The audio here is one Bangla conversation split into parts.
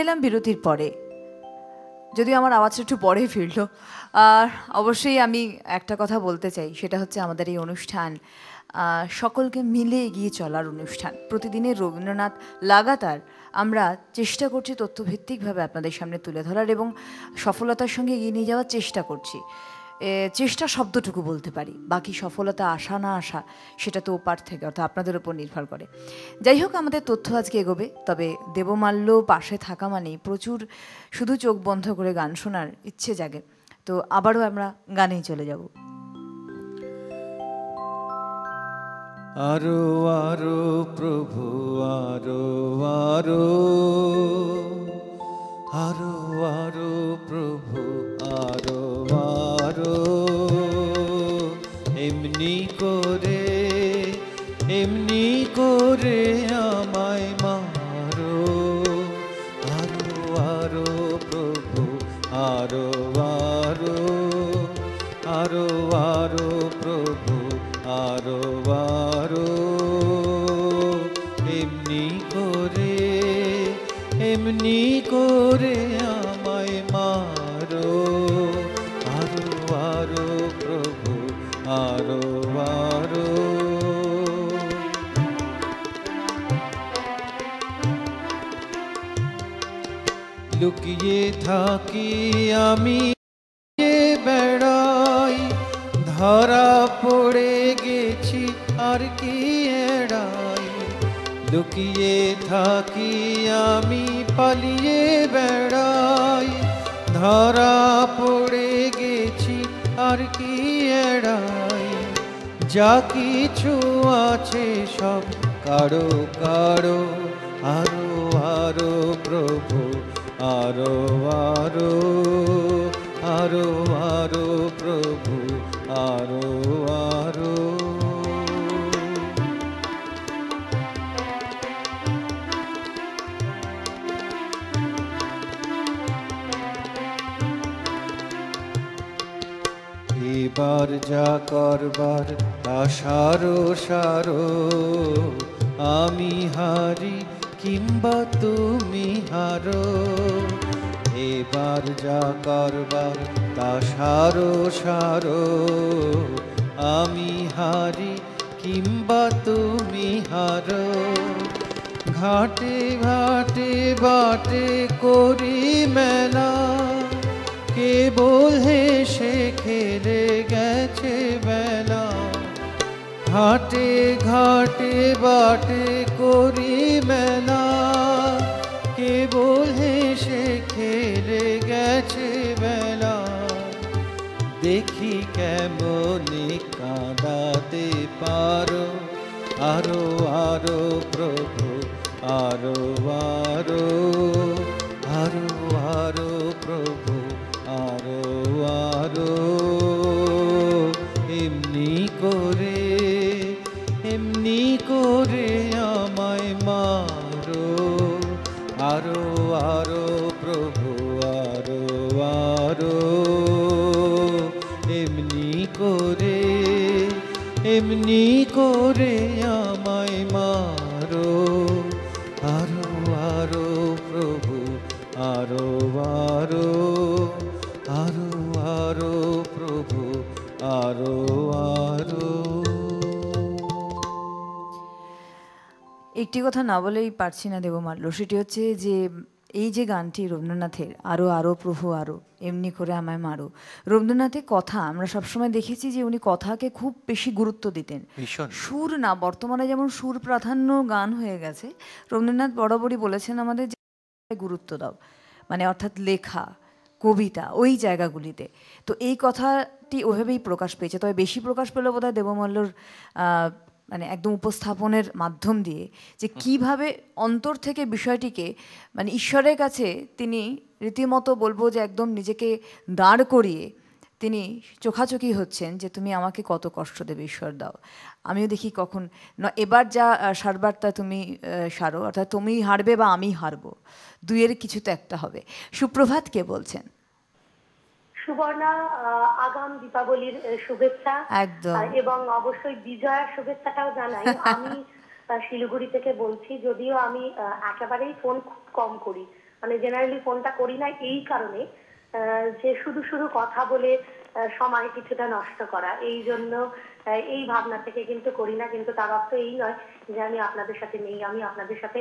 এলাম বিরতির পরে, যদিও আমার আওয়াজটা একটু পরেই ফিরল। আর অবশ্যই আমি একটা কথা বলতে চাই, সেটা হচ্ছে আমাদের এই অনুষ্ঠান সকলকে মিলে এগিয়ে চলার অনুষ্ঠান। প্রতিদিনের রবীন্দ্রনাথ লাগাতার আমরা চেষ্টা করছি তথ্যভিত্তিকভাবে আপনাদের সামনে তুলে ধরার এবং সফলতার সঙ্গে এগিয়ে নিয়ে যাওয়ার চেষ্টা করছি। চেষ্টা শব্দটুকু বলতে পারি, বাকি সফলতা আসা না আসা সেটা তো ওপার থেকে, অর্থাৎ আপনাদের উপর নির্ভর করে। যাই হোক, আমাদের তথ্য আজকে এগোবে, তবে দেবমাল্য পাশে থাকা মানেই প্রচুর শুধু চোখ বন্ধ করে গান শোনার ইচ্ছে জাগে। তো আবারও আমরা গানেই চলে যাব। আরো আরো প্রভু আরো আরো, আরো আরো প্রভু আরো আরো, এমনি করে আমায় মারো। আরো আরো প্রভু আরো আরো, আরো আরো প্রভু আরো আরো, এমনি করে আমায় মারো। আরো আরো প্রভু আরো আরো। লুকিয়ে থাকি আমি বেড়াই, ধরা পড়ে গেছি আর কি এড়াই। লুকিয়ে থাকি আমি পালিয়ে বেড়াই, ধরা পড়ে গেছি আর কি এড়াই। যা কিছু আছে সব কারো কারো, আরো আরো প্রভু আরো আরো, আরো আরো প্রভু আরো আরো। এবার যা করবার তা সারো সারো, আমি হারি কিংবা তুমি হারো। এবার যা করবার তা সারো সারো, আমি হারি কিংবা তুমি হারো। ঘাটে ঘাটে বাটে করি মেলা, কেবল হেসে খেলে গেছে বেলা। ঘাটে ঘাটে বাটে করি মেলা, কেবল হেসে খেলে গেছে বেলা। দেখি কেমনে কাঁদাতে পারো, আরো আরো প্রভু আরো আরো, আরো আরো প্রভু আরো আরো, এমনি করে আমায় মারো। আরো আরো প্রভু আরো আরো, এমনি করে আমায় মারো। আরো আরো প্রভু আরো আরো, আরো আরো প্রভু আরো আরো। একটি কথা না বলেই পারছি না দেবমাল্য, সেটি হচ্ছে যে এই যে গানটি রবীন্দ্রনাথের, আরো আরো প্রভু আরো, এমনি করে আমায় মারো। রবীন্দ্রনাথের কথা আমরা সবসময় দেখেছি যে উনি কথাকে খুব বেশি গুরুত্ব দিতেন, সুর না। বর্তমানে যেমন সুর প্রাধান্য গান হয়ে গেছে, রবীন্দ্রনাথ বরাবরই বলেছেন আমাদের যে গুরুত্ব দাও, মানে অর্থাৎ লেখা কবিতা ওই জায়গাগুলিতে। তো এই কথাটি ওভাবেই প্রকাশ পেয়েছে, তবে বেশি প্রকাশ পেল বোধহয় দেবমাল্যর মানে একদম উপস্থাপনের মাধ্যম দিয়ে, যে কিভাবে অন্তর থেকে বিষয়টিকে, মানে ঈশ্বরের কাছে তিনি রীতিমতো বলবো যে একদম নিজেকে দাঁড় করিয়ে তিনি চোখাচোখি হচ্ছেন যে তুমি আমাকে কত কষ্ট দেবে ঈশ্বর, দাও। আমিও দেখি কখন এবার যা সারবার তা তুমি সারো, অর্থাৎ তুমি হারবে বা আমি হারবো, দুইয়ের কিছু তো একটা হবে। সুপ্রভাত, কে বলছেন? সুবর্ণা, আগাম দীপাবলির শুভেচ্ছা একদম, এবং অবশ্যই বিজয়ার শুভেচ্ছাটাও জানাই। আমি শিলিগুড়ি থেকে বলছি, যদিও আমি একেবারেই ফোন খুব কম করি, মানে জেনারেলি ফোনটা করি না এই কারণে যে শুধু শুধু কথা বলে সময় কিছুটা নষ্ট করা, এই জন্য এই ভাবনা থেকে কিন্তু করি না। কিন্তু তার অর্থ এই নয় যে আমি আপনাদের সাথে নেই, আমি আপনাদের সাথে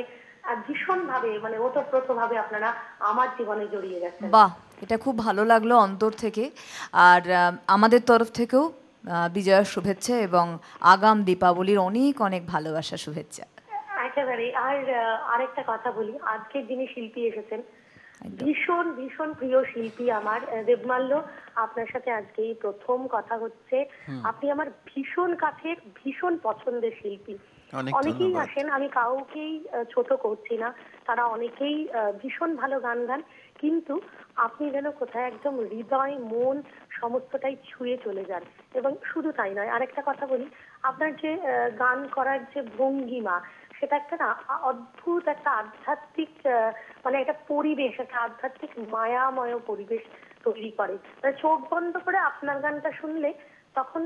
ভীষণ ভাবে মানে ওতপ্রোত ভাবে আপনারা আমার জীবনে জড়িয়ে গেছেন। বাহ, এটা খুব ভালো লাগলো অন্তর থেকে। আর আমাদের তরফ থেকেও বিজয়ার শুভেচ্ছা এবং আগাম দীপাবলির অনেক অনেক ভালোবাসা, শুভেচ্ছা। একেবারে। আর আরেকটা কথা বলি, আজকের যিনি শিল্পী এসেছেন একদম। ভীষণ ভীষণ প্রিয় শিল্পী আমার, দেবমাল্য। আপনার সাথে আজকেই প্রথম কথা হচ্ছে। আপনি আমার ভীষণ কাছের ভীষণ পছন্দের শিল্পী। অনেক অনেকেই ধন্যবাদ। আসেন, আমি কাউকেই ছোট করছি না, তারা অনেকেই ভীষণ ভালো গান গান, কিন্তু আপনি যেন কোথায় একদম হৃদয় মন সমস্তটাই ছুঁয়ে চলে যান। এবং শুধু তাই নয়, আরেকটা কথা বলি, আপনার যে গান করার যে ভঙ্গিমা, সেটা একটা না অদ্ভুত একটা আধ্যাত্মিক মানে একটা পরিবেশ, একটা আধ্যাত্মিক মায়াময় পরিবেশ তৈরি করে। মানে চোখ বন্ধ করে আপনার গানটা শুনলে তখন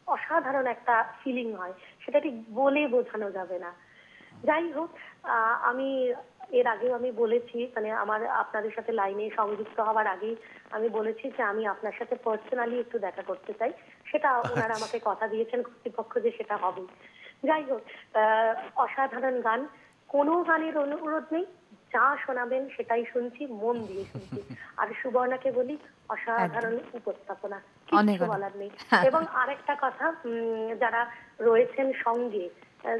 অসাধারণ একটা ফিলিং হয়, সেটা ঠিক বলে বোঝানো যাবে না। যাই হোক, আমি এর আগেও আমি বলেছি, মানে আমার আপনাদের সাথে লাইনে সংযুক্ত হওয়ার আগেই আমি বলেছি যে আমি আপনার সাথে পার্সোনালি একটু দেখা করতে চাই। সেটা ওনারা আমাকে কথা দিয়েছেন কর্তৃপক্ষ যে সেটা হবে। যাই হোক, অসাধারণ গান, কোনো গানের অনুরোধ নেই, যা শোনাবেন সেটাই শুনছি, মন দিয়ে শুনছি। আর সুবর্ণাকে বলি অসাধারণ উপস্থাপনা, অনেক কিচ্ছু অনেক। বলার নেই। এবং আরেকটা কথা, যারা রয়েছেন সঙ্গে,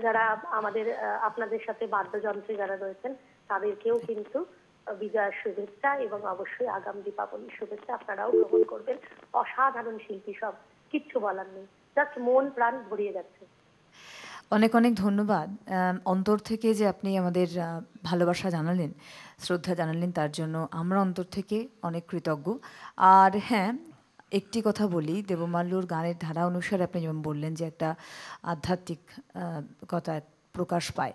যারা আমাদের আপনাদের সাথে বাদ্যযন্ত্রে যারা রয়েছেন, তাদেরকেও কিন্তু বিজয়ার শুভেচ্ছা এবং অবশ্যই আগাম দীপাবলির শুভেচ্ছা আপনারাও গ্রহণ করবেন। অসাধারণ শিল্পী সব, কিচ্ছু বলার নেই, জাস্ট মন প্রাণ ভরিয়ে যাচ্ছে। অনেক অনেক ধন্যবাদ অন্তর থেকে যে আপনি আমাদের ভালোবাসা জানালেন, শ্রদ্ধা জানালেন, তার জন্য আমরা অন্তর থেকে অনেক কৃতজ্ঞ। আর হ্যাঁ, একটি কথা বলি, দেবমাল্যর গানের ধারা অনুসারে আপনি যেমন বললেন যে একটা আধ্যাত্মিক কথা প্রকাশ পায়,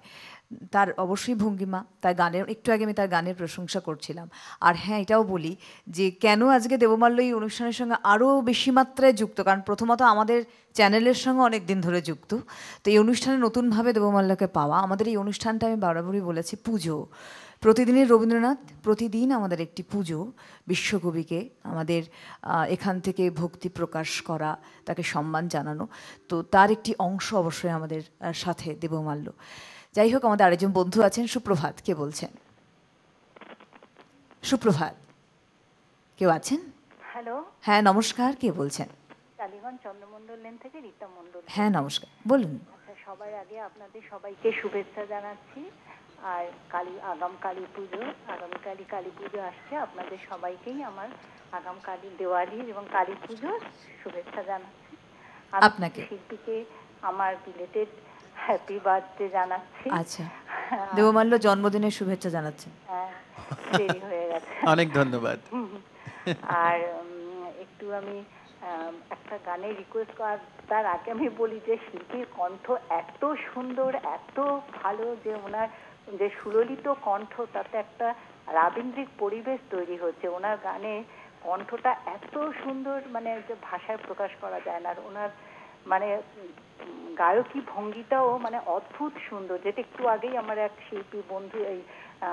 তার অবশ্যই ভঙ্গিমা, তার গানের একটু আগে আমি তার গানের প্রশংসা করছিলাম। আর হ্যাঁ, এটাও বলি যে কেন আজকে দেবমাল্য এই অনুষ্ঠানের সঙ্গে আরও বেশি মাত্রায় যুক্ত, কারণ প্রথমত আমাদের চ্যানেলের সঙ্গে অনেক দিন ধরে যুক্ত, তো এই অনুষ্ঠানে নতুনভাবে দেবমাল্যকে পাওয়া। আমাদের এই অনুষ্ঠানটা আমি বরাবরই বলেছি পুজো, প্রতিদিনের রবীন্দ্রনাথ, প্রতিদিন আমাদের একটি পুজো, বিশ্বকবিকে আমাদের এখান থেকে ভক্তি প্রকাশ করা, তাকে সম্মান জানানো, তো তার একটি অংশ অবশ্যই আমাদের সাথে দেবমাল্য। যাই হোক, আমাদের আরেকজন বন্ধু আছেন, সুপ্রভাত, কে বলছেন? সুপ্রভাত, কেউ আছেন? হ্যালো, হ্যাঁ নমস্কার, কে বলছেন? টালিগঞ্জ চন্দ্রমণ্ডল লেন থেকে রীতা মণ্ডল। হ্যাঁ নমস্কার, বলুন। আচ্ছা, সবার আগে আপনাদের সবাইকে শুভেচ্ছা জানাচ্ছি। আর আগাম কালী পুজো, আগামীকালই কালী পুজো আসছে, আপনাদের সবাইকেই আমার আগাম কালী দেওয়ালি এবং কালী পুজোর শুভেচ্ছা জানাচ্ছি। আপনাকে। শিল্পীকে আমার রিলেটেড হ্যাপি বার্থডে জানাচ্ছি। আচ্ছা, দেবমাল্য জন্মদিনের শুভেচ্ছা জানাচ্ছেন। হ্যাঁ, দেরি হয়ে গেছে। অনেক ধন্যবাদ। আর একটু আমি একটা গানের রিকোয়েস্ট করার তার আগে আমি বলি যে শিল্পীর কণ্ঠ এত সুন্দর, এত ভালো, যে ওনার যে সুললিত কণ্ঠ, তাতে একটা রাবীন্দ্রিক পরিবেশ তৈরি হচ্ছে। ওনার গানে কণ্ঠটা এত সুন্দর, মানে যে ভাষায় প্রকাশ করা যায় না। আর ওনার মানে গায়কী ভঙ্গিটাও মানে অদ্ভুত সুন্দর, যেটা একটু আগেই আমার এক শিল্পী বন্ধু, এই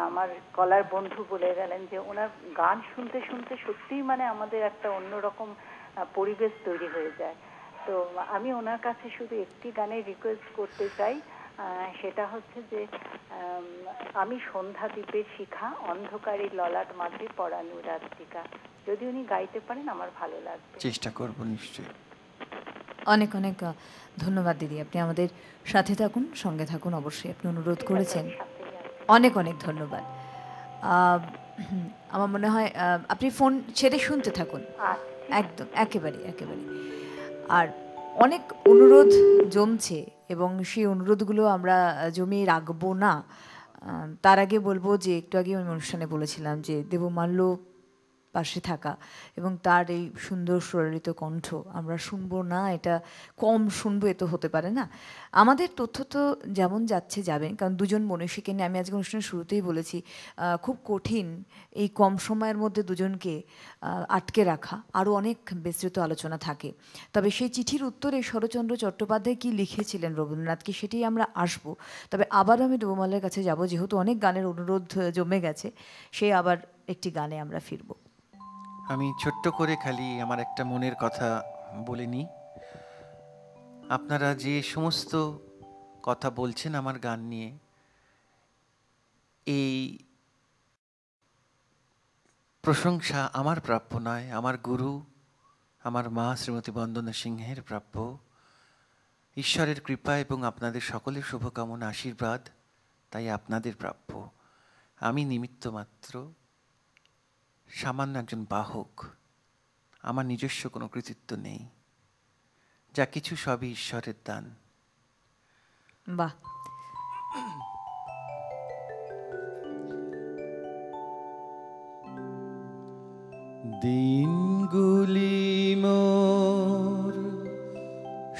আমার কলার বন্ধু বলে গেলেন যে ওনার গান শুনতে শুনতে সত্যিই মানে আমাদের একটা অন্যরকম পরিবেশ তৈরি হয়ে যায়। তো আমি ওনার কাছে শুধু একটি গানের রিকোয়েস্ট করতে চাই, সেটা হচ্ছে যে আমি সন্ধ্যা দ্বীপের শিখা, অন্ধকারের ললাট মাঝে পরানো রাত্রিকা। যদি উনি গাইতে পারেন আমার ভালো লাগবে। চেষ্টা করব নিশ্চয়ই। অনেক অনেক ধন্যবাদ দিদি, আপনি আমাদের সাথে থাকুন, সঙ্গে থাকুন, অবশ্যই আপনি অনুরোধ করেছেন। অনেক অনেক ধন্যবাদ। আমার মনে হয় আপনি ফোন ছেড়ে শুনতে থাকুন, একদম একেবারে একেবারে। আর অনেক অনুরোধ জমছে এবং সেই অনুরোধগুলো আমরা জমিয়ে রাখবো না। তার আগে বলবো যে একটু আগে আমি অনুষ্ঠানে বলেছিলাম যে দেবমাল্য পাশে থাকা এবং তার এই সুন্দর সুরালিত কণ্ঠ আমরা শুনবো না, এটা কম শুনবো এ তো হতে পারে না। আমাদের তথ্য তো যেমন যাচ্ছে যাবে, কারণ দুজন মনীষীকে নিয়ে আমি আজকে অনুষ্ঠানের শুরুতেই বলেছি খুব কঠিন এই কম সময়ের মধ্যে দুজনকে আটকে রাখা, আরও অনেক বিস্তৃত আলোচনা থাকে। তবে সেই চিঠির উত্তরে শরৎচন্দ্র চট্টোপাধ্যায় কী লিখেছিলেন রবীন্দ্রনাথকে সেটাই আমরা আসবো। তবে আবার আমি ডুবোমালের কাছে যাব, যেহেতু অনেক গানের অনুরোধ জমে গেছে, সেই আবার একটি গানে আমরা ফিরব। আমি ছোট্ট করে খালি আমার একটা মনের কথা বলে নিই। আপনারা যে সমস্ত কথা বলছেন আমার গান নিয়ে, এই প্রশংসা আমার প্রাপ্য নয়, আমার গুরু আমার মা শ্রীমতী বন্দনা সিংহের প্রাপ্য। ঈশ্বরের কৃপা এবং আপনাদের সকলের শুভকামনা আশীর্বাদ তাই আপনাদের প্রাপ্য। আমি নিমিত্ত মাত্র, সামান্য একজন বাহক। আমার নিজস্ব কোনো কৃতিত্ব নেই, যা কিছু সবই ঈশ্বরের দান। বাহ। দিনগুলি মোর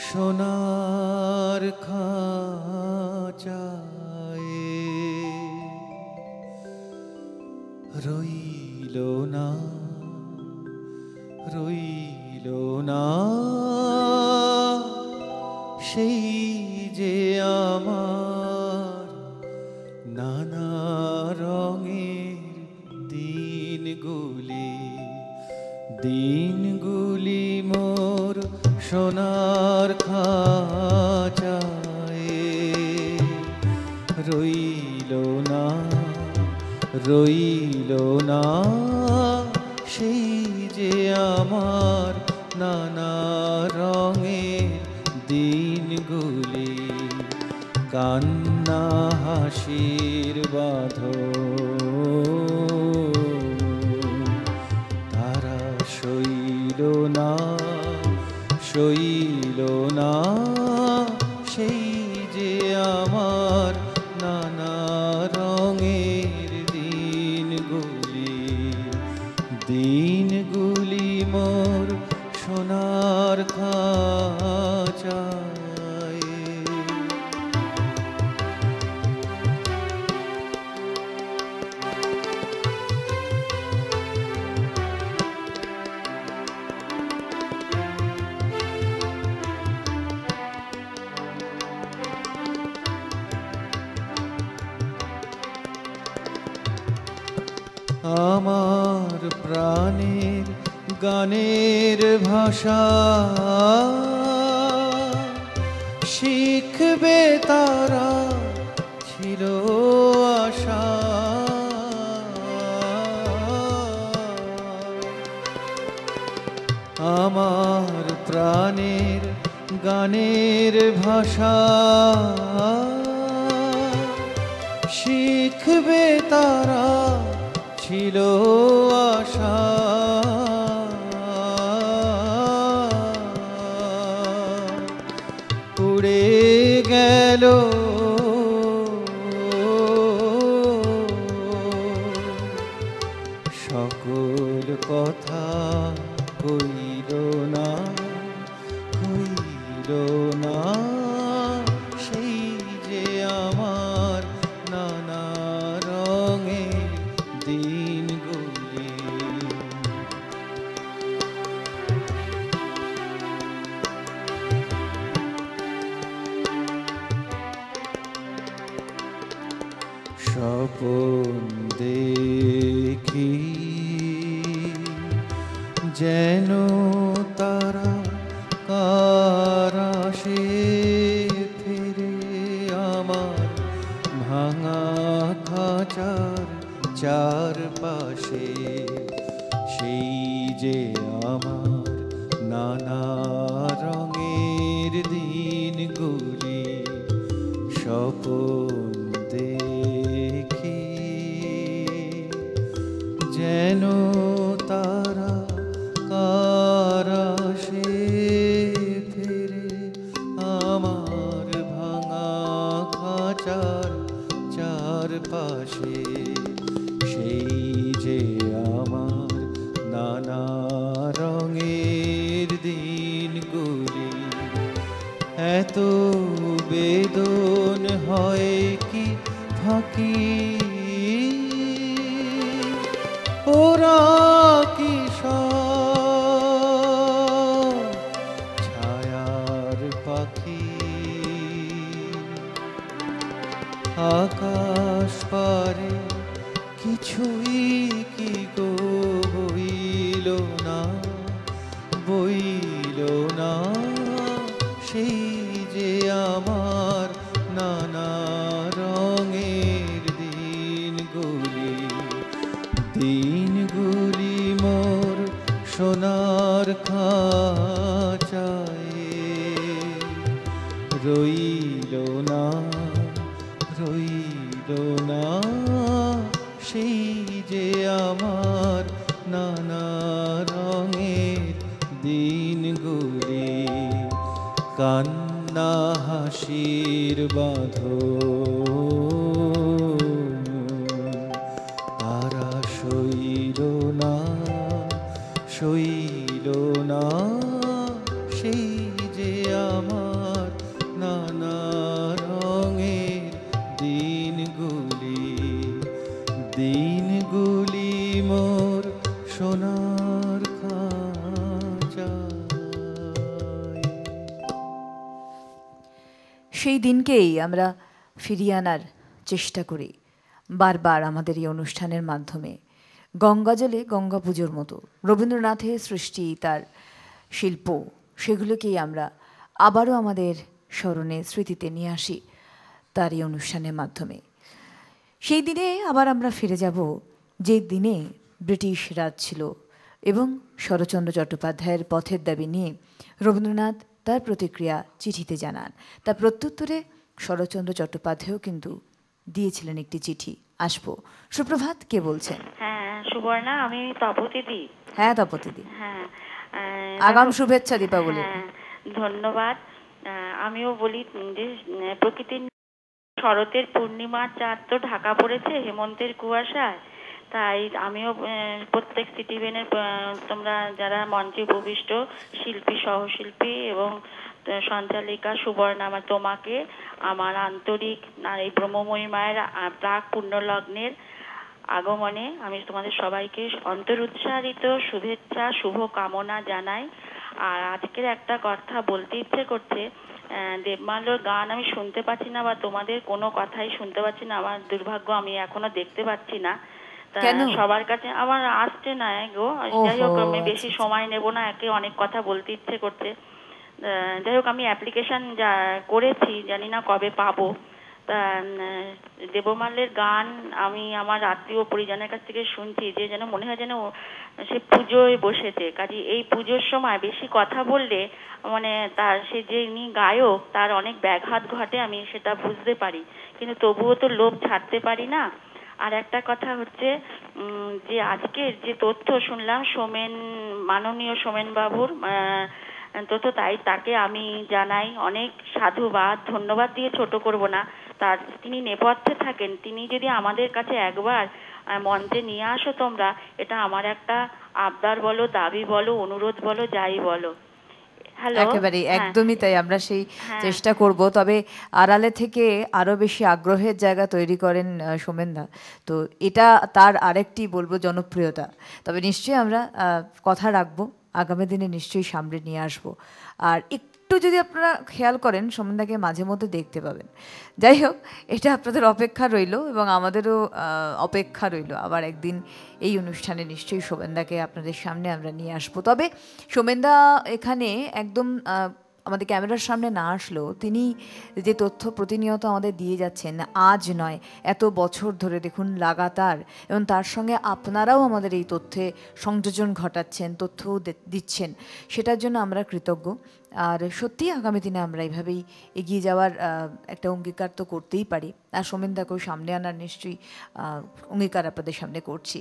সোনার খাঁচায় রইল না, রইল না সেই যে আমার নানা রঙের দিনগুলি। দিনগুলি মোর সোনার খাঁচায় রইল না, রইল না সেই যে আমার নানা রঙের দিনগুলি। কান্না হাসির বাঁধন তারা সইল না, সইল না সেই যে আমার নানা রঙের দিনগুলি। দিনগুলি মোর সোনার খাঁচায়। আমার প্রাণের গানের ভাষা শিখবে তারা ছিল আশা। আমার প্রাণের গানের ভাষা শিখবে তারা ছিল আশা। উড়ে গেল সকল কথা, কইল না, কইল না সেই যে আমার নানা রঙের দিনগুলি। স্বপন দেখি যেন তারা কারাশে ফিরে আমার ভাঙা খাঁচার চারপাশে। সেই যে আমার নানা রঙের দিনগুলি। স্বপন দেখি যেন তারা কারাশে ফিরে আমার ভাঙা খাঁচার চারপাশে। সেই যে আমার নানা রঙের দিনগুলি এত বেদন হয় কি ফাঁকি, ওরা কি সব ছায়ার পাখি, আকাশ পারে কিছুই কি গো বইল না, বইল না, সেই যে আমার নানা রঙের দিনগুলি, দিনগুলি মোর সোনার খাঁচায় রইল না, রইল না, সেই যে আমার নানা রঙের দিনগুলি। কান্না হাসির বাঁধন তারা সইল না, সইল না, সেই যে আমার নানা রঙের দিনগুলি, দিনগুলি মোর সোনার খাঁচায়। সেই দিনকেই আমরা ফিরিয়ে আনার চেষ্টা করি বারবার আমাদের এই অনুষ্ঠানের মাধ্যমে। গঙ্গাজলে গঙ্গা পুজোর মতো রবীন্দ্রনাথের সৃষ্টি, তার শিল্প, সেগুলোকেই আমরা আবারও আমাদের স্মরণে স্মৃতিতে নিয়ে আসি তার এই অনুষ্ঠানের মাধ্যমে। সেই দিনে আবার আমরা ফিরে যাব যে দিনে ব্রিটিশ রাজ ছিল এবং শরৎচন্দ্র চট্টোপাধ্যায়ের পথের দাবি নিয়ে রবীন্দ্রনাথ তার প্রতিক্রিয়া চিঠিতে জানান। তার প্রত্যুত্তরে শরৎচন্দ্র চট্টোপাধ্যায়ও কিন্তু দিয়েছিলেন একটি চিঠি। আসবো। সুপ্রভাত, কে বলছেন? হ্যাঁ, সুবর্ণা, আমি তপতিদি। হ্যাঁ তপতিদি, হ্যাঁ, আগাম শুভেচ্ছা দীপাবলি। হ্যাঁ, ধন্যবাদ। আমিও বলি যে প্রকৃতির শরতের পূর্ণিমার চাঁদ তো ঢাকা পড়েছে হেমন্তের কুয়াশায়, তাই আমিও প্রত্যেক সিটিভেনের তোমরা যারা মঞ্চে উপবিষ্ট শিল্পী, সহশিল্পী এবং সঞ্চালিকা সুবর্ণা, আমার তোমাকে আমার আন্তরিক এই ব্রহ্মময়ী মায়ের প্রাক পুণ্যলগ্নের আগমনে আমি তোমাদের সবাইকে অন্তরুচ্চারিত শুভেচ্ছা, শুভ কামনা জানাই। আর আজকের একটা কথা বলতে ইচ্ছে করছে, দেবমাল্যর গান আমি শুনতে পাচ্ছি না, বা তোমাদের কোনো কথাই শুনতে পাচ্ছি না। আমার দুর্ভাগ্য, আমি এখনো দেখতে পাচ্ছি না। সবার কাছে আমার আসছে না গো। যাই হোক, আমি বেশি সময় নেব না, একে অনেক কথা বলতে ইচ্ছে করছে। যাই হোক, আমি অ্যাপ্লিকেশন যা করেছি, জানি না কবে পাবো। তা দেবমাল্যের গান আমি আমার আত্মীয় পরিজনের কাছ থেকে শুনছি যে যেন মনে হয় যেন সে পুজোয় বসেছে। কাজে এই পুজোর সময় বেশি কথা বললে মানে তার সে যিনি গায়ক তার অনেক ব্যাঘাত ঘটে, আমি সেটা বুঝতে পারি, কিন্তু তবুও তো লোভ ছাড়তে পারি না। আর একটা কথা হচ্ছে যে আজকের যে তথ্য শুনলাম সোমেন, মাননীয় সোমেন বাবুর তথ্য, তাই তাকে আমি জানাই অনেক সাধুবাদ, ধন্যবাদ দিয়ে ছোট করব না। তার তিনি নেপথ্যে থাকেন, তিনি যদি আমাদের কাছে একবার মঞ্চে নিয়ে আসো তোমরা, এটা আমার একটা আবদার বলো, দাবি বলো, অনুরোধ বলো, যাই বলো। একেবারে একদমই তাই, আমরা সেই চেষ্টা করব। তবে আড়ালে থেকে আরো বেশি আগ্রহের জায়গা তৈরি করেন সোমেনদা, তো এটা তার আরেকটি বলবো জনপ্রিয়তা। তবে নিশ্চয়ই আমরা কথা রাখবো, আগামী দিনে নিশ্চয়ই সামনে নিয়ে আসবো। আর একটু যদি আপনারা খেয়াল করেন সোমেনদাকে মাঝে মধ্যে দেখতে পাবেন। যাই হোক, এটা আপনাদের অপেক্ষা রইল এবং আমাদেরও অপেক্ষা রইল আবার একদিন এই অনুষ্ঠানে নিশ্চয়ই সোমেনদাকে আপনাদের সামনে আমরা নিয়ে আসবো। তবে সোমেনদা এখানে একদম আমাদের ক্যামেরার সামনে না আসলেও তিনি যে তথ্য প্রতিনিয়ত আমাদের দিয়ে যাচ্ছেন, আজ নয় এত বছর ধরে দেখুন লাগাতার, এবং তার সঙ্গে আপনারাও আমাদের এই তথ্যে সংযোজন ঘটাচ্ছেন, তথ্যও দিচ্ছেন, সেটার জন্য আমরা কৃতজ্ঞ। আর সত্যিই আগামী দিনে আমরা এইভাবেই এগিয়ে যাওয়ার একটা অঙ্গীকার তো করতেই পারি, আর সোমেনদাকেও সামনে আনার নিশ্চয়ই অঙ্গীকার আপনাদের সামনে করছি।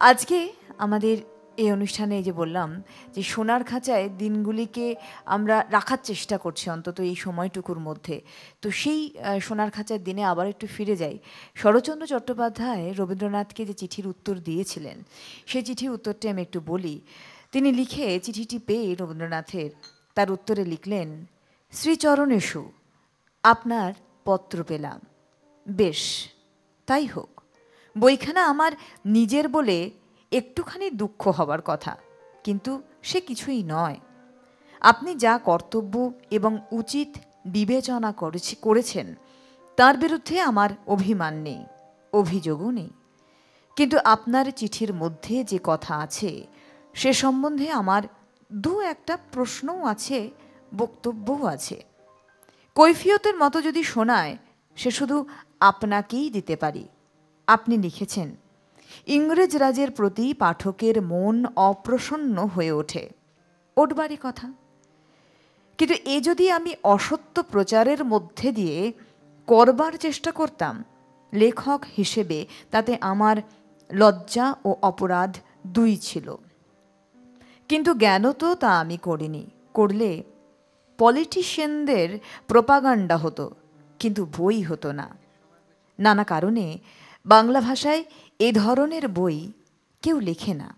আজকে আমাদের এই অনুষ্ঠানে এই যে বললাম যে সোনার খাঁচায় দিনগুলিকে আমরা রাখার চেষ্টা করছি অন্তত এই সময়টুকুর মধ্যে। তো সেই সোনার খাঁচার দিনে আবার একটু ফিরে যাই। শরৎচন্দ্র চট্টোপাধ্যায় রবীন্দ্রনাথকে যে চিঠির উত্তর দিয়েছিলেন, সেই চিঠির উত্তরটি আমি একটু বলি। তিনি লিখে চিঠিটি পেয়ে রবীন্দ্রনাথের তার উত্তরে লিখলেন, শ্রীচরণেষু, আপনার পত্র পেলাম, বেশ, তাই হোক। বইখানা আমার নিজের বলে একটুখানি দুঃখ হবার কথা, কিন্তু সে কিছুই নয়। আপনি যা কর্তব্য এবং উচিত বিবেচনা করেছেন তার বিরুদ্ধে আমার অভিমান নেই, অভিযোগও নেই। কিন্তু আপনার চিঠির মধ্যে যে কথা আছে সে সম্বন্ধে আমার দু একটা প্রশ্নও আছে, বক্তব্যও আছে। কৈফিয়তের মতো যদি শোনায় সে শুধু আপনাকেই দিতে পারি। আপনি লিখেছেন, ইংরেজ রাজের প্রতি পাঠকের মন অপ্রসন্ন হয়ে ওঠে, ওঠবারই কথা। কিন্তু এ যদি আমি অসত্য প্রচারের মধ্যে দিয়ে করবার চেষ্টা করতাম, লেখক হিসেবে তাতে আমার লজ্জা ও অপরাধ দুই ছিল। কিন্তু জ্ঞান তো তা আমি করিনি। করলে পলিটিশিয়ানদের প্রোপাগান্ডা হতো, কিন্তু বই হতো না। নানা কারণে বাংলা ভাষায় এ ধরনের বই কেউ লেখে না।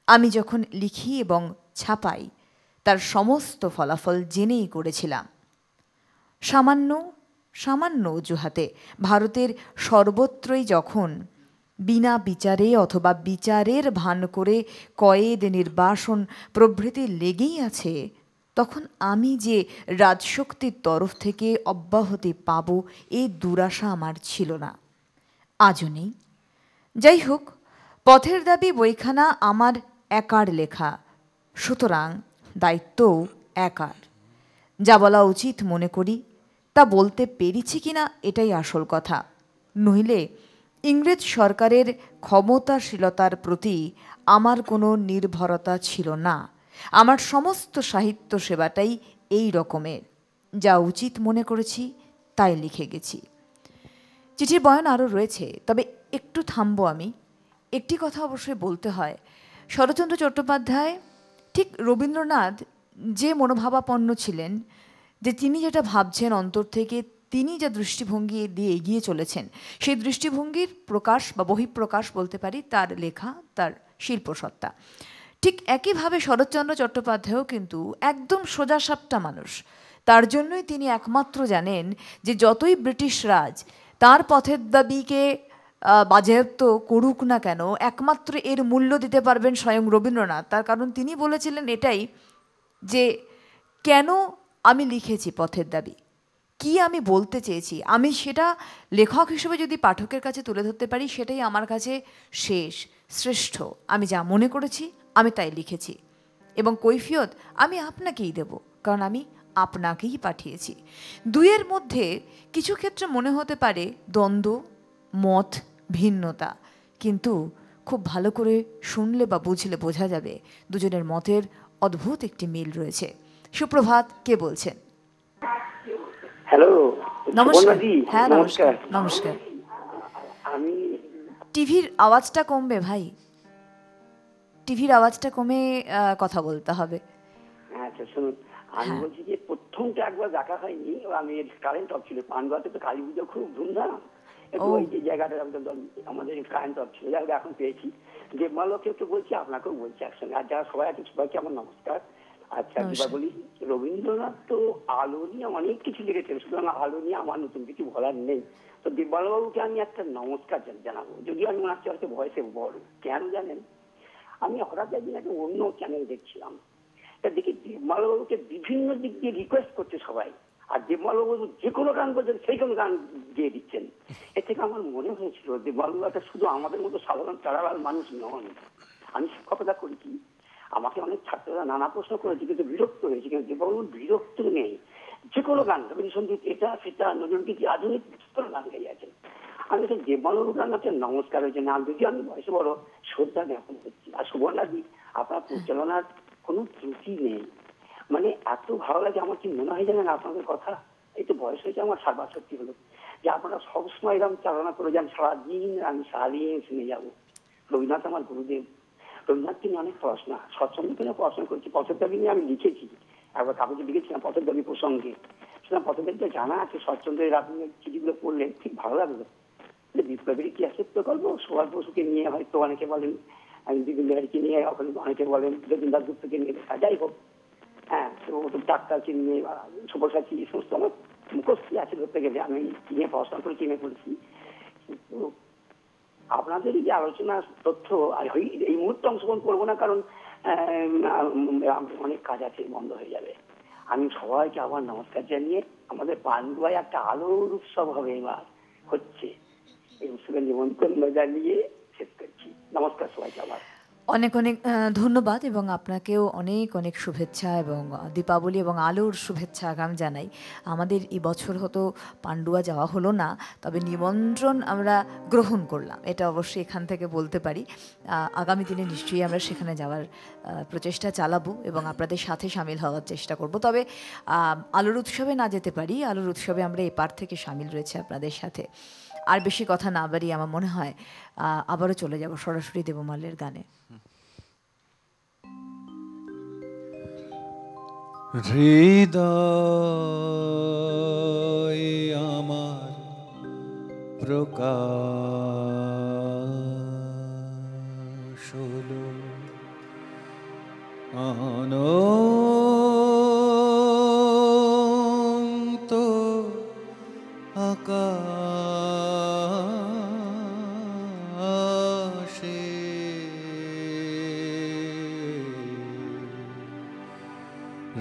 আমি যখন লিখি এবং ছাপাই তার সমস্ত ফলাফল জেনেই করেছিলাম। সামান্য সামান্য অজুহাতে ভারতের সর্বত্রই যখন বিনা বিচারে অথবা বিচারের ভান করে কয়েদ, নির্বাসন প্রভৃতি লেগেই আছে, তখন আমি যে রাজশক্তির তরফ থেকে অব্যাহতি পাব এই দুরাশা আমার ছিল না, আজও নেই। যাই হোক, পথের দাবি বইখানা আমার একার লেখা, সুতরাং দায়িত্বও একার। যা বলা উচিত মনে করি তা বলতে পেরেছি কিনা এটাই আসল কথা। নইলে ইংরেজ সরকারের ক্ষমতাশীলতার প্রতি আমার কোনো নির্ভরতা ছিল না। আমার সমস্ত সাহিত্য সেবাটাই এই রকমের। যা উচিত মনে করেছি তাই লিখে গেছি। চিঠির বয়ান আরও রয়েছে, তবে একটু থামবো আমি। একটি কথা অবশ্যই বলতে হয়, শরৎচন্দ্র চট্টোপাধ্যায় ঠিক রবীন্দ্রনাথ যে মনোভাবাপন্ন ছিলেন, যে তিনি যেটা ভাবছেন অন্তর থেকে, তিনি যা দৃষ্টিভঙ্গি দিয়ে এগিয়ে চলেছেন, সেই দৃষ্টিভঙ্গির প্রকাশ বা বহিঃপ্রকাশ বলতে পারি তার লেখা, তার শিল্পসত্তা। ঠিক একইভাবে শরৎচন্দ্র চট্টোপাধ্যায়ও কিন্তু একদম সোজাসাপটা মানুষ। তার জন্যই তিনি একমাত্র জানেন যে যতই ব্রিটিশ রাজ তার পথের দাবিকে বাজেয়াপ্ত করুক না কেন, একমাত্র এর মূল্য দিতে পারবেন স্বয়ং রবীন্দ্রনাথ। তার কারণ তিনি বলেছিলেন এটাই, যে কেন আমি লিখেছি পথের দাবি, কি আমি বলতে চেয়েছি, আমি সেটা লেখক হিসেবে যদি পাঠকের কাছে তুলে ধরতে পারি সেটাই আমার কাছে শেষ, শ্রেষ্ঠ। আমি যা মনে করেছি আমি তাই লিখেছি, এবং কৈফিয়ত আমি আপনাকেই দেব, কারণ আমি আপনাকেই পাঠিয়েছি। দুইয়ের মধ্যে কিছু ক্ষেত্রে মনে হতে পারে দ্বন্দ্ব, মত, ভিন্নতা, কিন্তু খুব ভালো করে শুনলে বা বুঝলে বোঝা যাবে দুজনের মতের অদ্ভুত একটি মিল রয়েছে। সুপ্রভাত, কে বলছেন? হ্যালো, নমস্কার। সুবর্ণাজি, হ্যাঁ, নমস্কার। নমস্কার। আমি টিভির আওয়াজটা কমবে ভাই, টিভির আওয়াজটা কমে কথা বলতে হবে। আচ্ছা শুনুন, আমি হ্যাঁ। বলছি যে প্রথমটা একবার দেখা হয়নি, আমি কারেন্ট অফ ছিল পানগাতে, তো কালী পুজো খুব ধুমধাম, একটু ও। ওই যে জায়গাটা আমাদের কারেন্ট অফ ছিল, যাই হোক এখন পেয়েছি। দেবমালকে তো বলছি, আপনাকেও বলছি একসঙ্গে, আর যারা সবাই আছে সবাইকে আমার নমস্কার। আচ্ছা নমস্কার। এবার বলি, রবীন্দ্রনাথ তো আলো নিয়ে অনেক কিছু লিখেছেন, সুতরাং আলো নিয়ে আমার নতুন কিছু বলার নেই। তো দেবমালবাবুকে আমি একটা নমস্কার জানাবো, যদিও আমি ওনার হয়তো বয়সে বড়। কেন জানেন, আমি হঠাৎ একদিন একটা অন্য চ্যানেল দেখছিলাম, তা দেখি দেবমালবাবুকে বিভিন্ন দিক দিয়ে রিকোয়েস্ট করছে সবাই, আর দেবমালবাবু যে কোনো গান বলছেন সেই কোনো গান গিয়ে দিচ্ছেন। এর থেকে আমার মনে হয়েছিল দেবমালবাবু একটা শুধু আমাদের মতো সাধারণ চারালাল মানুষ নন। আমি শিক্ষকতা করেছি, আমাকে অনেক ছাত্ররা নানা প্রশ্ন করেছে, কিন্তু বিরক্ত হয়েছে, কিন্তু দেববাবুর বিরক্ত নেই। যে কোনো গান, রবীন্দ্রসঙ্গীত, এটা সেটা, নজরুলগীতি, আধুনিক কোনো গান গাই আছেন। আমি তো দেবমালবাবুর গান একটা নমস্কার হয়েছে না, যদিও আমি বয়সে বড়, শ্রদ্ধা জ্ঞাপন করছি। আর সুবর্ণাদি, আপনার পরিচালনার কোনো ত্রুটি নেই, মানে এত ভালো লাগে আমার। কি মনে হয় জানেন আপনাদের কথা, এই তো বয়স হয়েছে আমার ৬৭ হলো, যে আপনারা সবসময় এরকম চালনা করে যান, সারাদিন আমি সারাদিন শুনে যাবো। রবীন্দ্রনাথ আমার গুরুদেব, রবীন্দ্রনাথ নিয়ে অনেক পড়াশোনা, সৎসঙ্গ নিয়ে পড়াশোনা করেছি, পথের দাবি নিয়ে আমি লিখেছি, একবার কাগজে লিখেছিলাম পথের দাবি প্রসঙ্গে। সুতরাং পথের দাবিটা জানা আছে, সৎচন্দ্রের আপনি চিঠিগুলো পড়লেন ঠিক ভালো লাগলো। বিপ্লবের ইতিহাসের প্রকল্প, সুভাষ বসুকে নিয়ে হয়তো অনেকে বলেন, বিপিন বিহারীকে নিয়ে অনেকে বলেন, রবীন্দ্রনাথ গুপ্তকে নিয়ে লেখা, যাই হোক। হ্যাঁ, ডাক্তারকে নিয়ে, সুপ্রসাদী, এই সমস্ত আমার মুখস্থ আছে ধরতে গেলে। আমি কিনে পড়াশোনা করে কিনে পড়েছি। কিন্তু আপনাদের এই যে আলোচনার তথ্য এই মুহূর্তে অংশগ্রহণ করবো না, কারণ অনেক কাজ আছে, বন্ধ হয়ে যাবে। আমি সবাইকে আবার নমস্কার জানিয়ে, আমাদের পান্ডুয়ায় একটা আলোর উৎসব হবে, এবার হচ্ছে, এই উৎসবের নিমন্ত্রণ জানিয়ে শেষ করছি। নমস্কার সবাইকে আবার। অনেক অনেক ধন্যবাদ, এবং আপনাকেও অনেক অনেক শুভেচ্ছা এবং দীপাবলি এবং আলোর শুভেচ্ছা আগাম জানাই। আমাদের এই বছর হয়তো পান্ডুয়া যাওয়া হলো না, তবে নিমন্ত্রণ আমরা গ্রহণ করলাম, এটা অবশ্যই এখান থেকে বলতে পারি। আগামী দিনে নিশ্চয়ই আমরা সেখানে যাওয়ার প্রচেষ্টা চালাবো এবং আপনাদের সাথে সামিল হওয়ার চেষ্টা করব। তবে আলোর উৎসবে না যেতে পারি, আলোর উৎসবে আমরা এপার থেকে সামিল রয়েছে আপনাদের সাথে। আর বেশি কথা না বাড়িয়ে আমার মনে হয় আবারও চলে যাব সরাসরি দেবমালের গানে। হৃদয় আমার প্রকাশ হলো, অনন্ত আকাশে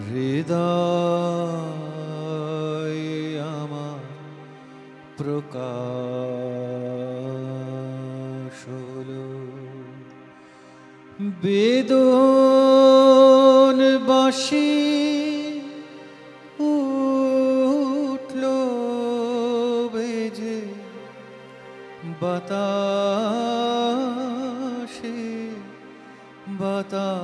হৃদয় আমার প্রকাশ হলো, বেদন বাঁশি উঠল বেজে বাতাসে, বাতাসে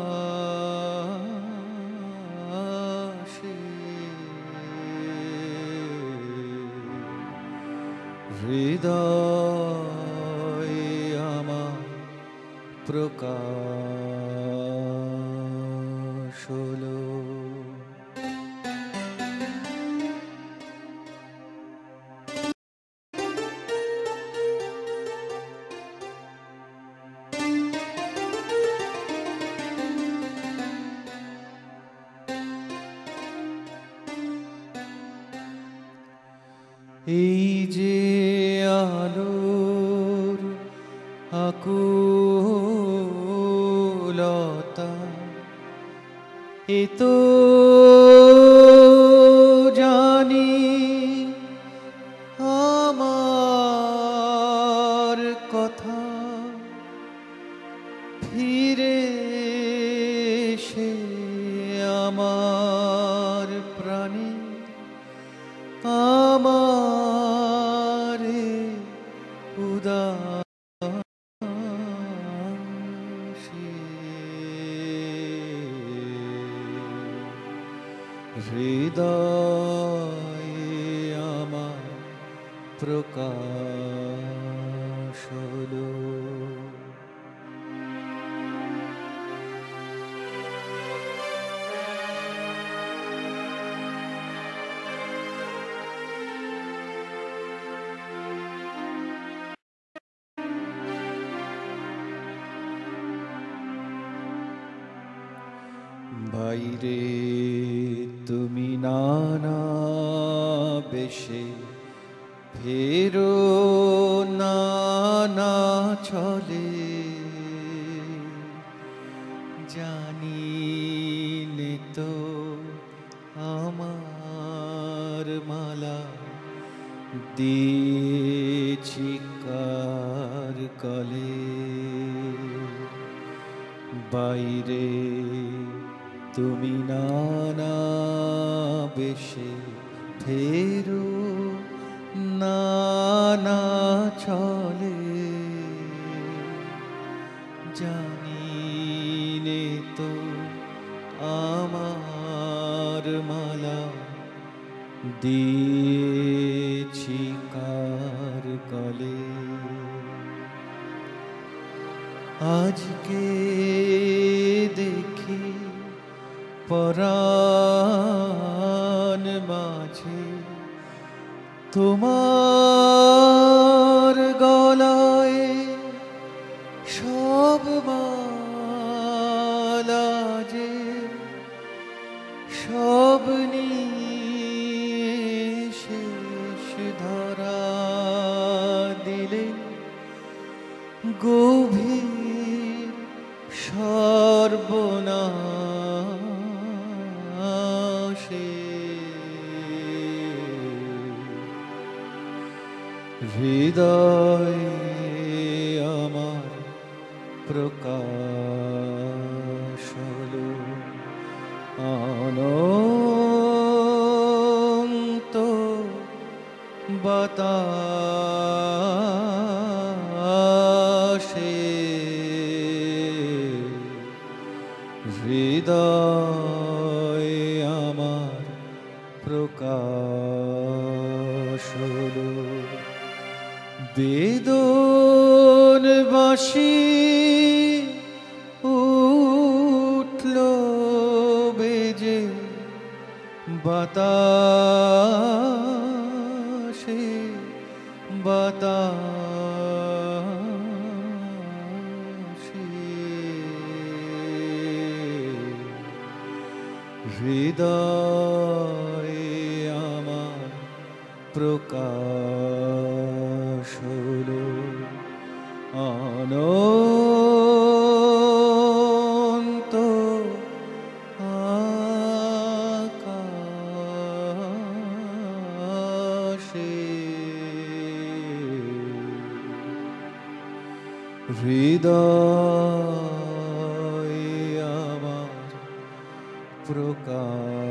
হৃদয় আমার প্রকাশ হলো। এই যে আলোর আকুলতা, এ তো জানি আমার কথা ফিরে এসে আমার প্রাণে আমারে উদাসী হৃদয় আমার প্রকাশ হলো। বাইরে তুমি নানা বেশে ফেরো নানা ছলে, জানি নে তো আমার মালা দিয়েছি কার কলে। বাইরে তুমি নানা বেশে ফেরো নানা ছলে, জানি নে তো আমার মালা দিয়েছি কার কলে। আজকে দেখি পরাণ মাঝে তোমার গলায় সব মালা যে সব নিয়ে শেষ ধরা দিলে গভীর সর্বনাশে হৃদয় আমার প্রকাশ হলো অনন্ত বাতাসে হৃদয় আমার প্রকাশ হলো বেদন বাঁশি উঠল বেজে বাতাসে বাতাসে হৃদয় আমার প্রকাশ হলো অনন্ত আকাশে হৃদয় আমার প্রকাশ